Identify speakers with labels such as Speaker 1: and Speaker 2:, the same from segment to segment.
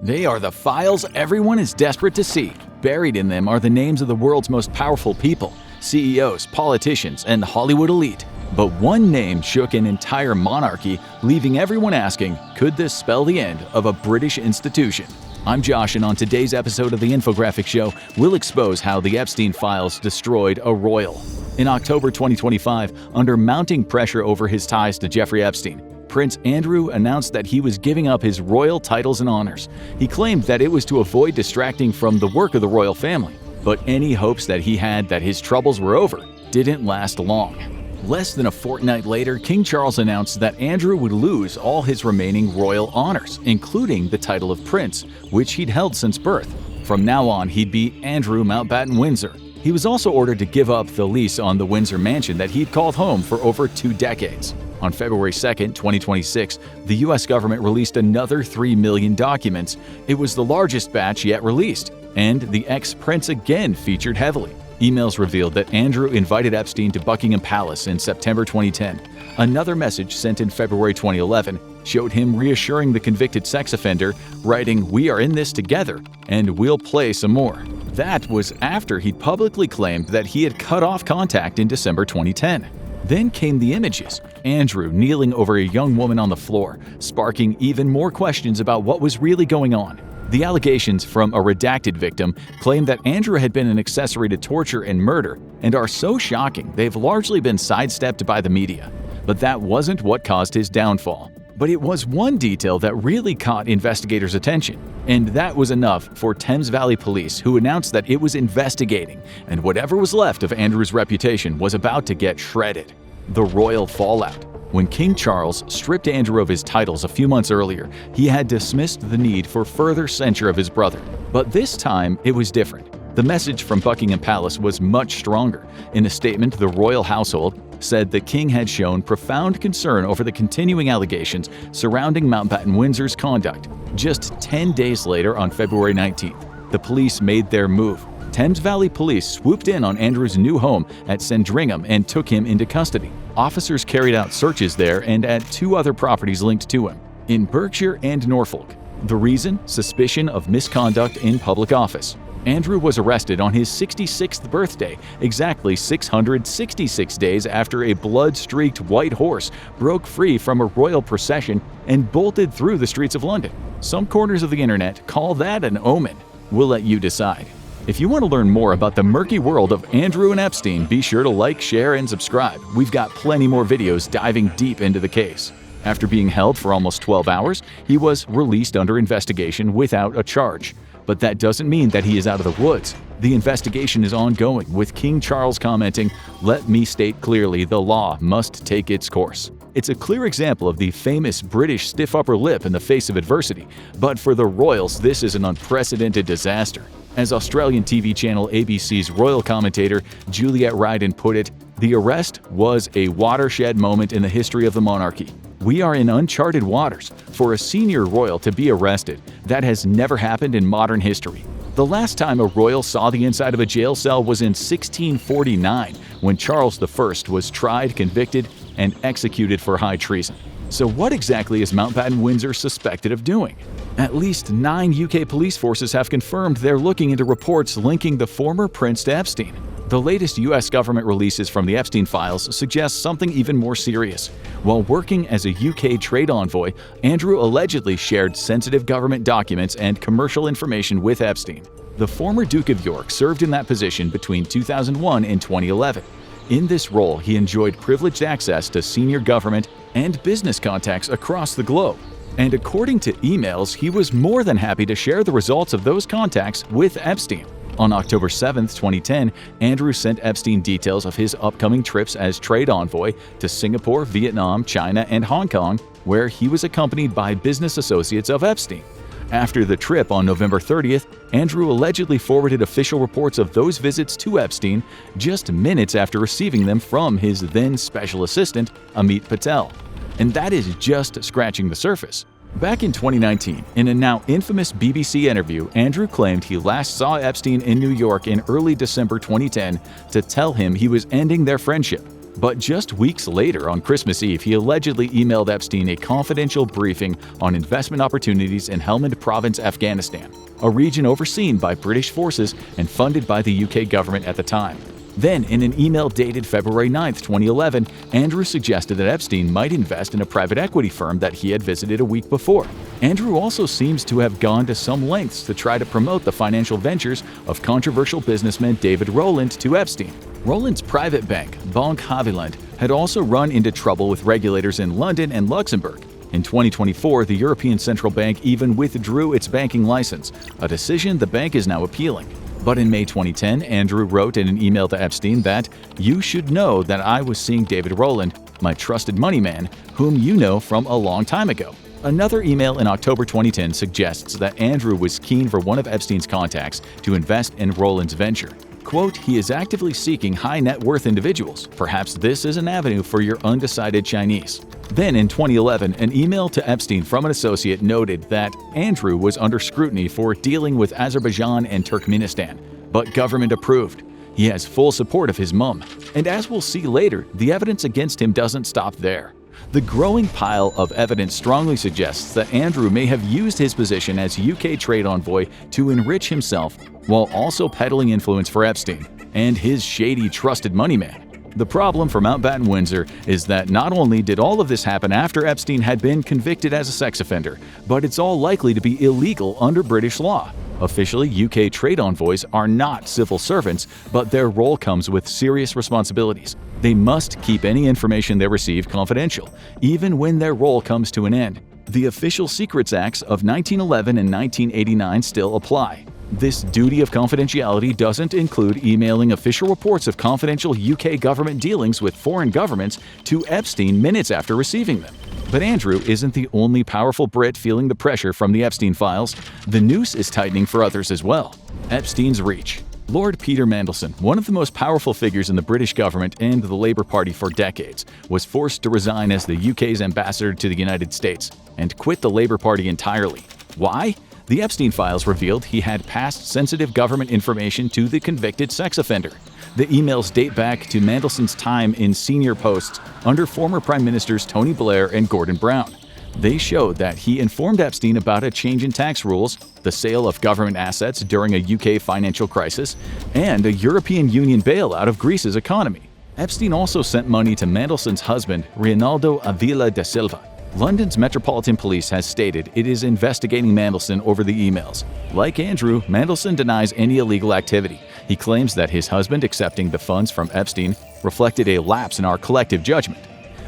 Speaker 1: They are the files everyone is desperate to see. Buried in them are the names of the world's most powerful people, CEOs, politicians, and Hollywood elite. But one name shook an entire monarchy, leaving everyone asking, could this spell the end of a British institution? I'm Josh, and on today's episode of the Infographic Show, we'll expose how the Epstein files destroyed a royal. In October 2025, under mounting pressure over his ties to Jeffrey Epstein, Prince Andrew announced that he was giving up his royal titles and honors. He claimed that it was to avoid distracting from the work of the royal family. But any hopes that he had that his troubles were over didn't last long. Less than a fortnight later, King Charles announced that Andrew would lose all his remaining royal honors, including the title of prince, which he'd held since birth. From now on, he'd be Andrew Mountbatten Windsor. He was also ordered to give up the lease on the Windsor mansion that he'd called home for over 2 decades. On February 2, 2026, the U.S. government released another 3 million documents. It was the largest batch yet released, and the ex-prince again featured heavily. Emails revealed that Andrew invited Epstein to Buckingham Palace in September 2010. Another message sent in February 2011 showed him reassuring the convicted sex offender, writing, "We are in this together, and we'll play some more." That was after he'd publicly claimed that he had cut off contact in December 2010. Then came the images, Andrew kneeling over a young woman on the floor, sparking even more questions about what was really going on. The allegations from a redacted victim claim that Andrew had been an accessory to torture and murder and are so shocking they've largely been sidestepped by the media. But that wasn't what caused his downfall. But it was one detail that really caught investigators' attention, and that was enough for Thames Valley Police, who announced that it was investigating, and whatever was left of Andrew's reputation was about to get shredded. The royal fallout. When King Charles stripped Andrew of his titles a few months earlier, he had dismissed the need for further censure of his brother. But this time, it was different. The message from Buckingham Palace was much stronger. In a statement, the royal household said the king had shown profound concern over the continuing allegations surrounding Mountbatten Windsor's conduct. Just 10 days later, on February 19th, the police made their move. Thames Valley Police swooped in on Andrew's new home at Sandringham and took him into custody. Officers carried out searches there and at 2 other properties linked to him, in Berkshire and Norfolk. The reason? Suspicion of misconduct in public office. Andrew was arrested on his 66th birthday, exactly 666 days after a blood-streaked white horse broke free from a royal procession and bolted through the streets of London. Some corners of the internet call that an omen. We'll let you decide. If you want to learn more about the murky world of Andrew and Epstein, be sure to like, share, and subscribe. We've got plenty more videos diving deep into the case. After being held for almost 12 hours, he was released under investigation without a charge. But that doesn't mean that he is out of the woods. The investigation is ongoing, with King Charles commenting, "Let me state clearly, the law must take its course." It's a clear example of the famous British stiff upper lip in the face of adversity, but for the royals, this is an unprecedented disaster. As Australian TV channel ABC's royal commentator Juliet Ryden put it, the arrest was a watershed moment in the history of the monarchy. We are in uncharted waters. For a senior royal to be arrested, that has never happened in modern history. The last time a royal saw the inside of a jail cell was in 1649, when Charles I was tried, convicted, and executed for high treason. So what exactly is Mountbatten Windsor suspected of doing? At least 9 UK police forces have confirmed they're looking into reports linking the former prince to Epstein. The latest U.S. government releases from the Epstein files suggest something even more serious. While working as a UK trade envoy, Andrew allegedly shared sensitive government documents and commercial information with Epstein. The former Duke of York served in that position between 2001 and 2011. In this role, he enjoyed privileged access to senior government and business contacts across the globe. And according to emails, he was more than happy to share the results of those contacts with Epstein. On October 7, 2010, Andrew sent Epstein details of his upcoming trips as trade envoy to Singapore, Vietnam, China, and Hong Kong, where he was accompanied by business associates of Epstein. After the trip on November 30th, Andrew allegedly forwarded official reports of those visits to Epstein just minutes after receiving them from his then special assistant, Amit Patel. And that is just scratching the surface. Back in 2019, in a now infamous BBC interview, Andrew claimed he last saw Epstein in New York in early December 2010 to tell him he was ending their friendship. But just weeks later, on Christmas Eve, he allegedly emailed Epstein a confidential briefing on investment opportunities in Helmand Province, Afghanistan, a region overseen by British forces and funded by the UK government at the time. Then, in an email dated February 9, 2011, Andrew suggested that Epstein might invest in a private equity firm that he had visited a week before. Andrew also seems to have gone to some lengths to try to promote the financial ventures of controversial businessman David Rowland to Epstein. Rowland's private bank, Bank Haviland, had also run into trouble with regulators in London and Luxembourg. In 2024, the European Central Bank even withdrew its banking license, a decision the bank is now appealing. But in May 2010, Andrew wrote in an email to Epstein that, "You should know that I was seeing David Rowland, my trusted money man, whom you know from a long time ago." Another email in October 2010 suggests that Andrew was keen for one of Epstein's contacts to invest in Rowland's venture. Quote, "He is actively seeking high net worth individuals. Perhaps this is an avenue for your undecided Chinese." Then in 2011, an email to Epstein from an associate noted that Andrew was under scrutiny for dealing with Azerbaijan and Turkmenistan, but government approved. He has full support of his mum. And as we'll see later, the evidence against him doesn't stop there. The growing pile of evidence strongly suggests that Andrew may have used his position as UK trade envoy to enrich himself while also peddling influence for Epstein and his shady trusted money man. The problem for Mountbatten Windsor is that not only did all of this happen after Epstein had been convicted as a sex offender, but it's all likely to be illegal under British law. Officially, UK trade envoys are not civil servants, but their role comes with serious responsibilities. They must keep any information they receive confidential, even when their role comes to an end. The Official Secrets Acts of 1911 and 1989 still apply. This duty of confidentiality doesn't include emailing official reports of confidential UK government dealings with foreign governments to Epstein minutes after receiving them. But Andrew isn't the only powerful Brit feeling the pressure from the Epstein files. The noose is tightening for others as well. Epstein's reach. Lord Peter Mandelson, one of the most powerful figures in the British government and the Labour Party for decades, was forced to resign as the UK's ambassador to the United States and quit the Labour Party entirely. Why? The Epstein files revealed he had passed sensitive government information to the convicted sex offender. The emails date back to Mandelson's time in senior posts under former Prime Ministers Tony Blair and Gordon Brown. They showed that he informed Epstein about a change in tax rules, the sale of government assets during a UK financial crisis, and a European Union bailout of Greece's economy. Epstein also sent money to Mandelson's husband, Reinaldo Avila da Silva. London's Metropolitan Police has stated it is investigating Mandelson over the emails. Like Andrew, Mandelson denies any illegal activity. He claims that his husband accepting the funds from Epstein reflected a lapse in our collective judgment.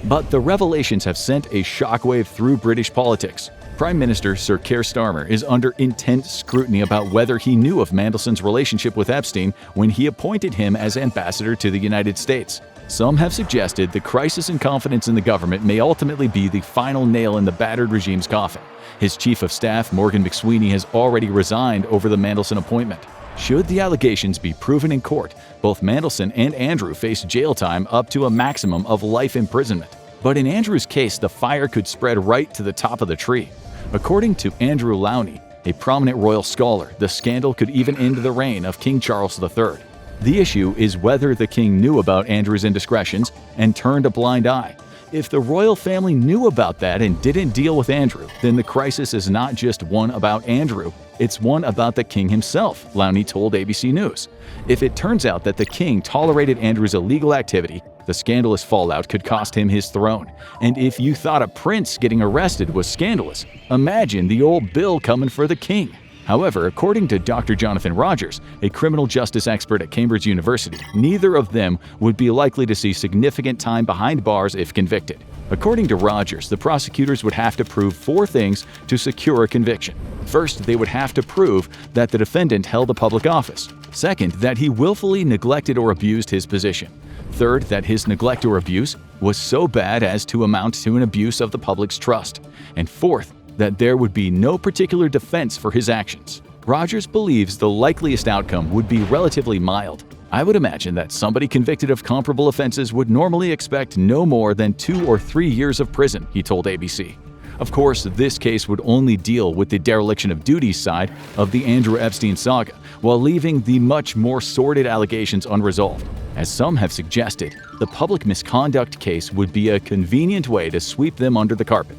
Speaker 1: But the revelations have sent a shockwave through British politics. Prime Minister Sir Keir Starmer is under intense scrutiny about whether he knew of Mandelson's relationship with Epstein when he appointed him as ambassador to the United States. Some have suggested the crisis in confidence in the government may ultimately be the final nail in the battered regime's coffin. His chief of staff, Morgan McSweeney, has already resigned over the Mandelson appointment. Should the allegations be proven in court, both Mandelson and Andrew face jail time up to a maximum of life imprisonment. But in Andrew's case, the fire could spread right to the top of the tree. According to Andrew Lowney, a prominent royal scholar, the scandal could even end the reign of King Charles III. The issue is whether the king knew about Andrew's indiscretions and turned a blind eye. If the royal family knew about that and didn't deal with Andrew, then the crisis is not just one about Andrew, it's one about the king himself, Lowney told ABC News. If it turns out that the king tolerated Andrew's illegal activity, the scandalous fallout could cost him his throne. And if you thought a prince getting arrested was scandalous, imagine the old bill coming for the king. However, according to Dr. Jonathan Rogers, a criminal justice expert at Cambridge University, neither of them would be likely to see significant time behind bars if convicted. According to Rogers, the prosecutors would have to prove 4 things to secure a conviction. First, they would have to prove that the defendant held a public office. Second, that he willfully neglected or abused his position. Third, that his neglect or abuse was so bad as to amount to an abuse of the public's trust. And fourth, that there would be no particular defense for his actions. Rogers believes the likeliest outcome would be relatively mild. I would imagine that somebody convicted of comparable offenses would normally expect no more than 2 or 3 years of prison, he told ABC. Of course, this case would only deal with the dereliction of duty side of the Andrew Epstein saga, while leaving the much more sordid allegations unresolved. As some have suggested, the public misconduct case would be a convenient way to sweep them under the carpet.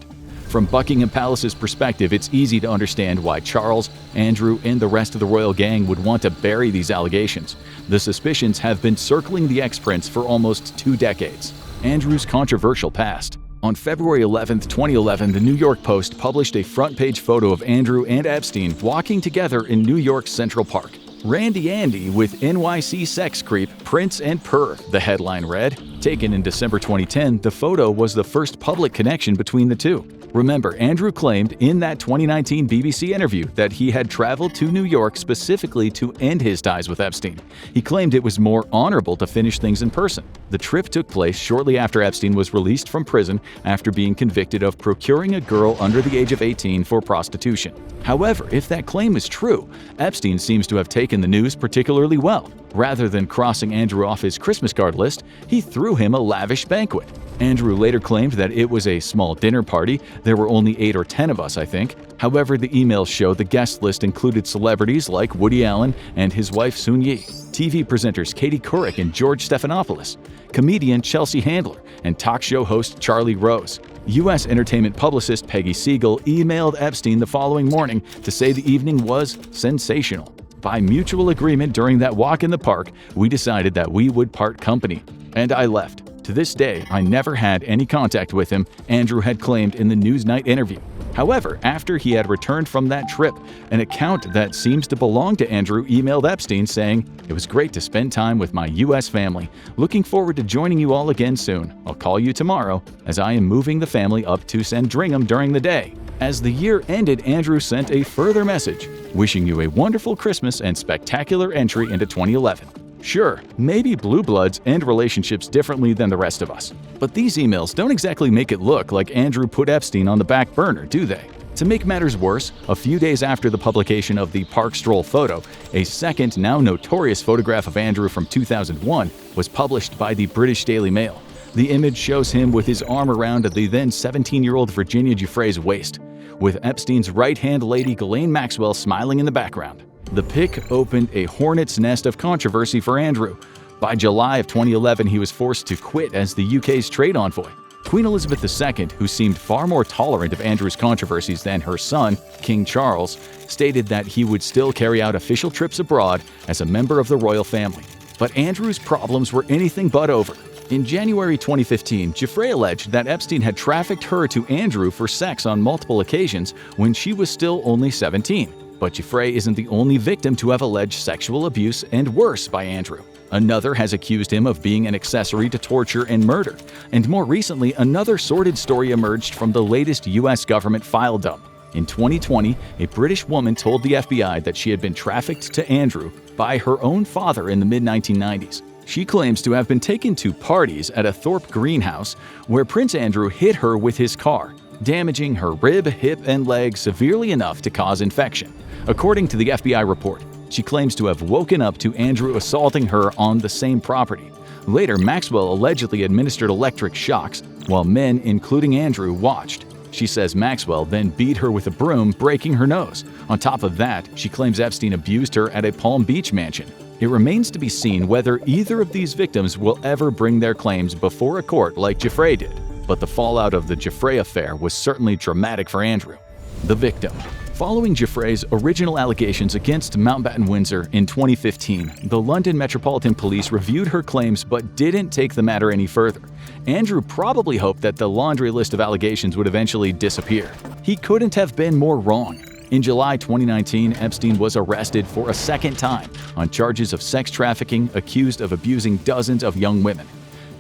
Speaker 1: From Buckingham Palace's perspective, it's easy to understand why Charles, Andrew, and the rest of the royal gang would want to bury these allegations. The suspicions have been circling the ex-prince for almost 2 decades. Andrew's controversial past. On February 11, 2011, the New York Post published a front-page photo of Andrew and Epstein walking together in New York's Central Park. "Randy Andy with NYC sex creep, Prince and Purr," the headline read. Taken in December 2010, the photo was the first public connection between the two. Remember, Andrew claimed in that 2019 BBC interview that he had traveled to New York specifically to end his ties with Epstein. He claimed it was more honorable to finish things in person. The trip took place shortly after Epstein was released from prison after being convicted of procuring a girl under the age of 18 for prostitution. However, if that claim is true, Epstein seems to have taken the news particularly well. Rather than crossing Andrew off his Christmas card list, he threw him a lavish banquet. Andrew later claimed that it was a small dinner party. There were only 8 or 10 of us, I think. However, the emails show the guest list included celebrities like Woody Allen and his wife Soon-Yi, TV presenters Katie Couric and George Stephanopoulos, comedian Chelsea Handler, and talk show host Charlie Rose. U.S. entertainment publicist Peggy Siegel emailed Epstein the following morning to say the evening was sensational. By mutual agreement during that walk in the park, we decided that we would part company, and I left. To this day, I never had any contact with him, Andrew had claimed in the Newsnight interview. However, after he had returned from that trip, an account that seems to belong to Andrew emailed Epstein saying, "It was great to spend time with my U.S. family. Looking forward to joining you all again soon. I'll call you tomorrow, as I am moving the family up to Sandringham during the day." As the year ended, Andrew sent a further message, wishing you a wonderful Christmas and spectacular entry into 2011. Sure, maybe blue bloods end relationships differently than the rest of us. But these emails don't exactly make it look like Andrew put Epstein on the back burner, do they? To make matters worse, a few days after the publication of the park stroll photo, a second, now notorious photograph of Andrew from 2001 was published by the British Daily Mail. The image shows him with his arm around the then 17-year-old Virginia Giuffre's waist, with Epstein's right-hand lady Ghislaine Maxwell smiling in the background. The pic opened a hornet's nest of controversy for Andrew. By July of 2011, he was forced to quit as the UK's trade envoy. Queen Elizabeth II, who seemed far more tolerant of Andrew's controversies than her son, King Charles, stated that he would still carry out official trips abroad as a member of the royal family. But Andrew's problems were anything but over. In January 2015, Giuffre alleged that Epstein had trafficked her to Andrew for sex on multiple occasions when she was still only 17. But Giuffre isn't the only victim to have alleged sexual abuse and worse by Andrew. Another has accused him of being an accessory to torture and murder. And more recently, another sordid story emerged from the latest U.S. government file dump. In 2020, a British woman told the FBI that she had been trafficked to Andrew by her own father in the mid-1990s. She claims to have been taken to parties at a Thorpe greenhouse where Prince Andrew hit her with his car, damaging her rib, hip, and leg severely enough to cause infection. According to the FBI report, she claims to have woken up to Andrew assaulting her on the same property. Later, Maxwell allegedly administered electric shocks while men, including Andrew, watched. She says Maxwell then beat her with a broom, breaking her nose. On top of that, she claims Epstein abused her at a Palm Beach mansion. It remains to be seen whether either of these victims will ever bring their claims before a court like Giuffre did. But the fallout of the Giuffre affair was certainly dramatic for Andrew. The victim. Following Giuffre's original allegations against Mountbatten Windsor in 2015, the London Metropolitan Police reviewed her claims but didn't take the matter any further. Andrew probably hoped that the laundry list of allegations would eventually disappear. He couldn't have been more wrong. In July 2019, Epstein was arrested for a second time on charges of sex trafficking, accused of abusing dozens of young women.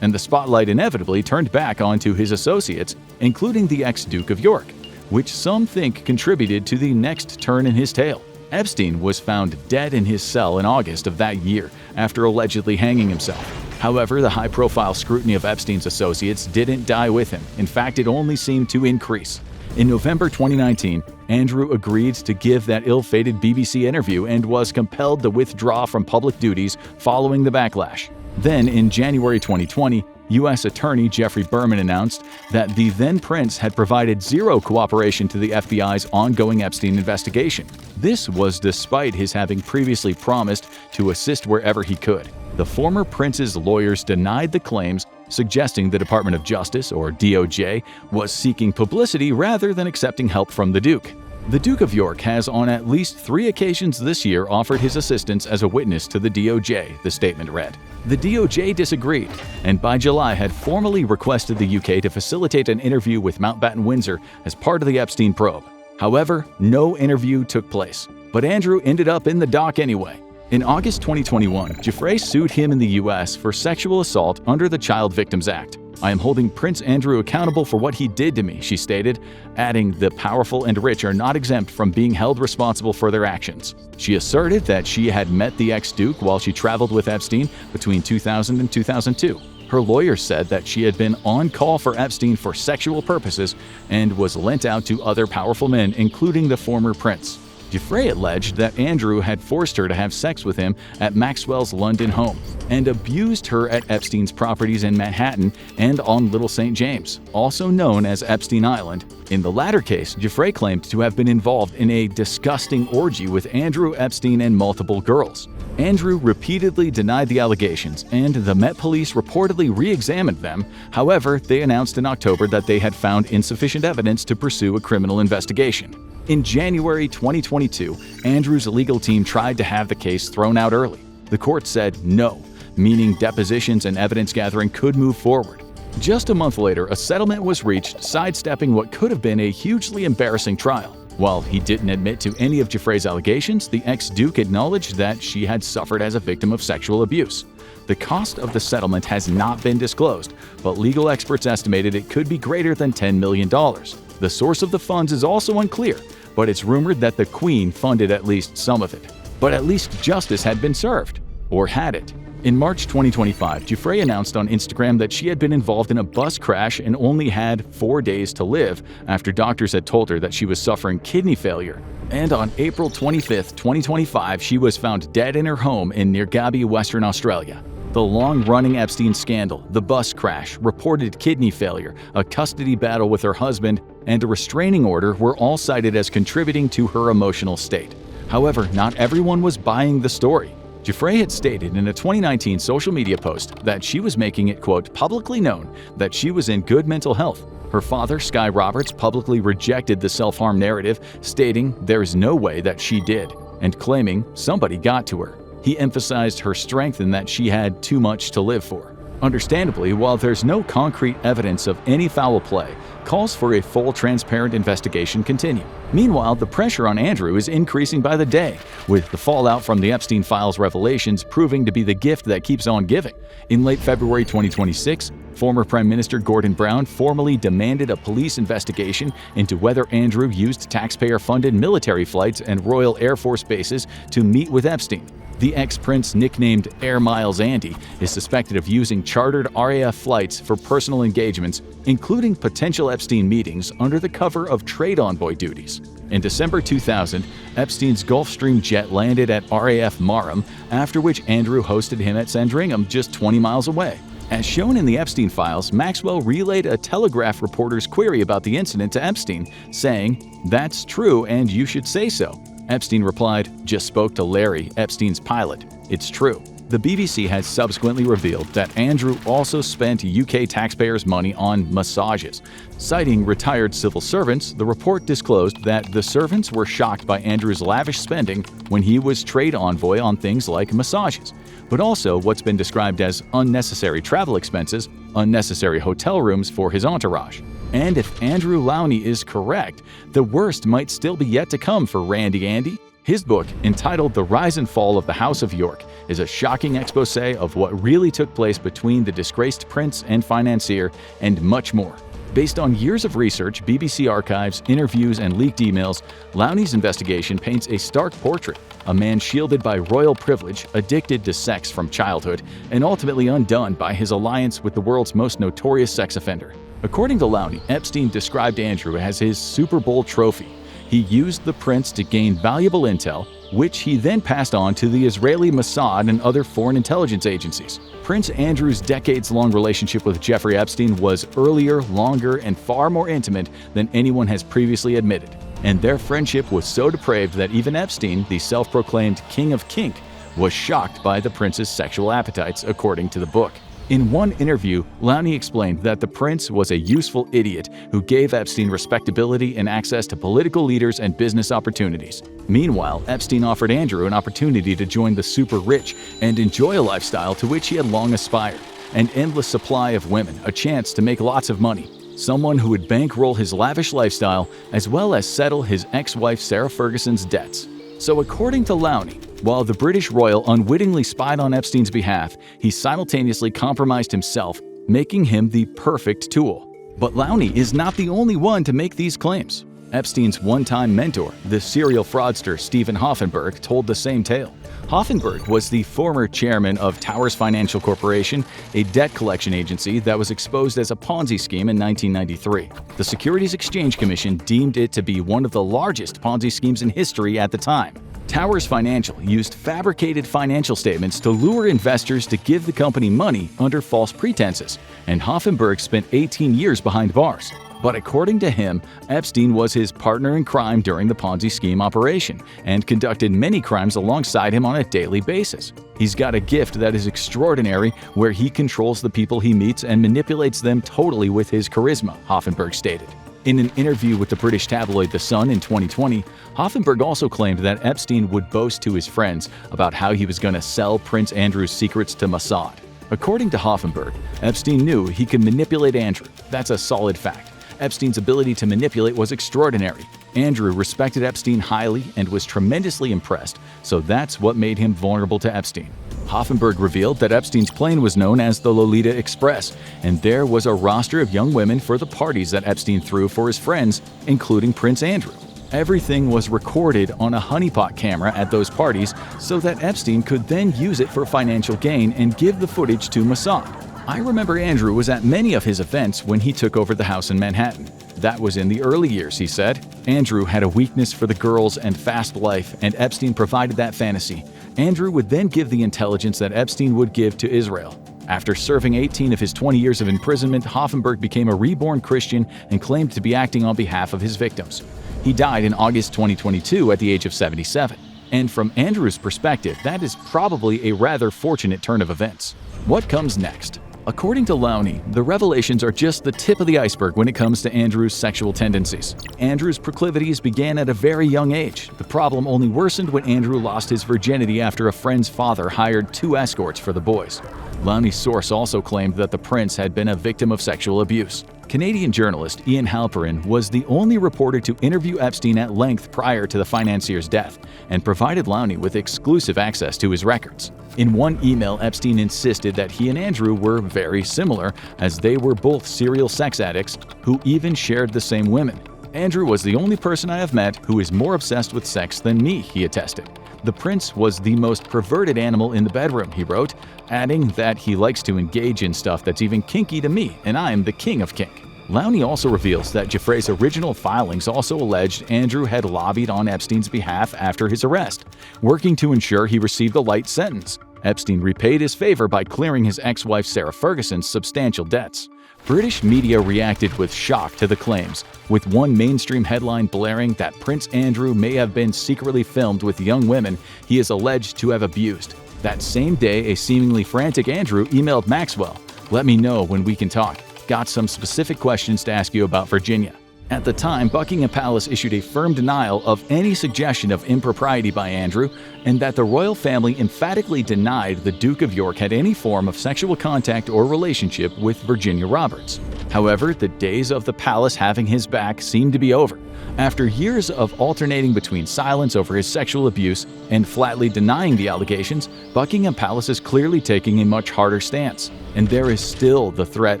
Speaker 1: And the spotlight inevitably turned back onto his associates, including the ex-Duke of York, which some think contributed to the next turn in his tale. Epstein was found dead in his cell in August of that year after allegedly hanging himself. However, the high-profile scrutiny of Epstein's associates didn't die with him. In fact, it only seemed to increase. In November 2019, Andrew agreed to give that ill-fated BBC interview and was compelled to withdraw from public duties following the backlash. Then, in January 2020, U.S. Attorney Jeffrey Berman announced that the then prince had provided zero cooperation to the FBI's ongoing Epstein investigation. This was despite his having previously promised to assist wherever he could. The former prince's lawyers denied the claims, suggesting the Department of Justice, or DOJ, was seeking publicity rather than accepting help from the Duke. The Duke of York has on at least 3 occasions this year offered his assistance as a witness to the DOJ, the statement read. The DOJ disagreed, and by July had formally requested the UK to facilitate an interview with Mountbatten Windsor as part of the Epstein probe. However, no interview took place, but Andrew ended up in the dock anyway. In August 2021, Giuffre sued him in the U.S. for sexual assault under the Child Victims Act. "I am holding Prince Andrew accountable for what he did to me," she stated, adding the powerful and rich are not exempt from being held responsible for their actions. She asserted that she had met the ex-duke while she traveled with Epstein between 2000 and 2002. Her lawyer said that she had been on call for Epstein for sexual purposes and was lent out to other powerful men, including the former prince. Giuffre alleged that Andrew had forced her to have sex with him at Maxwell's London home and abused her at Epstein's properties in Manhattan and on Little St. James, also known as Epstein Island. In the latter case, Giuffre claimed to have been involved in a disgusting orgy with Andrew Epstein and multiple girls. Andrew repeatedly denied the allegations, and the Met Police reportedly re-examined them. However, they announced in October that they had found insufficient evidence to pursue a criminal investigation. In January 2022, Andrew's legal team tried to have the case thrown out early. The court said no, meaning depositions and evidence gathering could move forward. Just a month later, a settlement was reached, sidestepping what could have been a hugely embarrassing trial. While he didn't admit to any of Giuffre's allegations, the ex-duke acknowledged that she had suffered as a victim of sexual abuse. The cost of the settlement has not been disclosed, but legal experts estimated it could be greater than $10 million. The source of the funds is also unclear, but it's rumored that the Queen funded at least some of it. But at least justice had been served. Or had it? In March 2025, Giuffre announced on Instagram that she had been involved in a bus crash and only had 4 days to live after doctors had told her that she was suffering kidney failure. And on April 25, 2025, she was found dead in her home in Neergabi, Western Australia. The long-running Epstein scandal, the bus crash, reported kidney failure, a custody battle with her husband, and a restraining order were all cited as contributing to her emotional state. However, not everyone was buying the story. Giuffre had stated in a 2019 social media post that she was making it, quote, publicly known that she was in good mental health. Her father, Sky Roberts, publicly rejected the self-harm narrative, stating there's no way that she did, and claiming somebody got to her. He emphasized her strength and that she had too much to live for. Understandably, while there's no concrete evidence of any foul play, calls for a full, transparent investigation continue. Meanwhile, the pressure on Andrew is increasing by the day, with the fallout from the Epstein files revelations proving to be the gift that keeps on giving. In late February 2026, former Prime Minister Gordon Brown formally demanded a police investigation into whether Andrew used taxpayer-funded military flights and Royal Air Force bases to meet with Epstein. The ex-prince, nicknamed Air Miles Andy, is suspected of using chartered RAF flights for personal engagements, including potential Epstein meetings under the cover of trade envoy duties. In December 2000, Epstein's Gulfstream jet landed at RAF Marham, after which Andrew hosted him at Sandringham, just 20 miles away. As shown in the Epstein files, Maxwell relayed a Telegraph reporter's query about the incident to Epstein, saying, "That's true and you should say so." Epstein replied, "Just spoke to Larry, Epstein's pilot. It's true." The BBC has subsequently revealed that Andrew also spent UK taxpayers' money on massages. Citing retired civil servants, the report disclosed that the servants were shocked by Andrew's lavish spending when he was trade envoy on things like massages, but also what's been described as unnecessary travel expenses, unnecessary hotel rooms for his entourage. And if Andrew Lowney is correct, the worst might still be yet to come for Randy Andy. His book, entitled The Rise and Fall of the House of York, is a shocking exposé of what really took place between the disgraced prince and financier, and much more. Based on years of research, BBC archives, interviews, and leaked emails, Lowney's investigation paints a stark portrait: a man shielded by royal privilege, addicted to sex from childhood, and ultimately undone by his alliance with the world's most notorious sex offender. According to Lowney, Epstein described Andrew as his Super Bowl trophy. He used the prince to gain valuable intel, which he then passed on to the Israeli Mossad and other foreign intelligence agencies. Prince Andrew's decades-long relationship with Jeffrey Epstein was earlier, longer, and far more intimate than anyone has previously admitted. And their friendship was so depraved that even Epstein, the self-proclaimed king of kink, was shocked by the prince's sexual appetites, according to the book. In one interview, Lowney explained that the prince was a useful idiot who gave Epstein respectability and access to political leaders and business opportunities. Meanwhile, Epstein offered Andrew an opportunity to join the super rich and enjoy a lifestyle to which he had long aspired: an endless supply of women, a chance to make lots of money, someone who would bankroll his lavish lifestyle as well as settle his ex-wife Sarah Ferguson's debts. So according to Lowney, while the British royal unwittingly spied on Epstein's behalf, he simultaneously compromised himself, making him the perfect tool. But Lowney is not the only one to make these claims. Epstein's one-time mentor, the serial fraudster Stephen Hoffenberg, told the same tale. Hoffenberg was the former chairman of Towers Financial Corporation, a debt collection agency that was exposed as a Ponzi scheme in 1993. The Securities Exchange Commission deemed it to be one of the largest Ponzi schemes in history at the time. Towers Financial used fabricated financial statements to lure investors to give the company money under false pretenses, and Hoffenberg spent 18 years behind bars. But according to him, Epstein was his partner in crime during the Ponzi scheme operation and conducted many crimes alongside him on a daily basis. He's got a gift that is extraordinary, where he controls the people he meets and manipulates them totally with his charisma, Hoffenberg stated. In an interview with the British tabloid The Sun in 2020, Hoffenberg also claimed that Epstein would boast to his friends about how he was going to sell Prince Andrew's secrets to Mossad. According to Hoffenberg, Epstein knew he could manipulate Andrew. That's a solid fact. Epstein's ability to manipulate was extraordinary. Andrew respected Epstein highly and was tremendously impressed, so that's what made him vulnerable to Epstein. Hoffenberg revealed that Epstein's plane was known as the Lolita Express, and there was a roster of young women for the parties that Epstein threw for his friends, including Prince Andrew. Everything was recorded on a honeypot camera at those parties so that Epstein could then use it for financial gain and give the footage to Mossad. I remember Andrew was at many of his events when he took over the house in Manhattan. That was in the early years, he said. Andrew had a weakness for the girls and fast life, and Epstein provided that fantasy. Andrew would then give the intelligence that Epstein would give to Israel. After serving 18 of his 20 years of imprisonment, Hoffenberg became a reborn Christian and claimed to be acting on behalf of his victims. He died in August 2022 at the age of 77. And from Andrew's perspective, that is probably a rather fortunate turn of events. What comes next? According to Lowney, the revelations are just the tip of the iceberg when it comes to Andrew's sexual tendencies. Andrew's proclivities began at a very young age. The problem only worsened when Andrew lost his virginity after a friend's father hired 2 escorts for the boys. Lowney's source also claimed that the prince had been a victim of sexual abuse. Canadian journalist Ian Halperin was the only reporter to interview Epstein at length prior to the financier's death and provided Lowney with exclusive access to his records. In one email, Epstein insisted that he and Andrew were very similar, as they were both serial sex addicts who even shared the same women. Andrew was the only person I have met who is more obsessed with sex than me, he attested. The prince was the most perverted animal in the bedroom, he wrote, adding that he likes to engage in stuff that's even kinky to me, and I'm the king of kink. Lowney also reveals that Giuffre's original filings also alleged Andrew had lobbied on Epstein's behalf after his arrest, working to ensure he received a light sentence. Epstein repaid his favor by clearing his ex-wife Sarah Ferguson's substantial debts. British media reacted with shock to the claims, with one mainstream headline blaring that Prince Andrew may have been secretly filmed with young women he is alleged to have abused. That same day, a seemingly frantic Andrew emailed Maxwell, "Let me know when we can talk. Got some specific questions to ask you about Virginia." At the time, Buckingham Palace issued a firm denial of any suggestion of impropriety by Andrew, and that the royal family emphatically denied the Duke of York had any form of sexual contact or relationship with Virginia Roberts. However, the days of the palace having his back seemed to be over. After years of alternating between silence over his sexual abuse and flatly denying the allegations, Buckingham Palace is clearly taking a much harder stance, and there is still the threat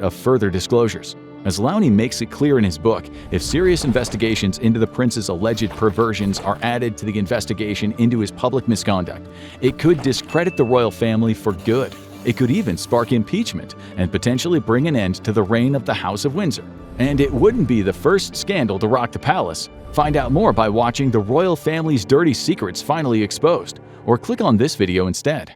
Speaker 1: of further disclosures. As Lowney makes it clear in his book, if serious investigations into the prince's alleged perversions are added to the investigation into his public misconduct, it could discredit the royal family for good. It could even spark impeachment and potentially bring an end to the reign of the House of Windsor. And it wouldn't be the first scandal to rock the palace. Find out more by watching the royal family's dirty secrets finally exposed, or click on this video instead.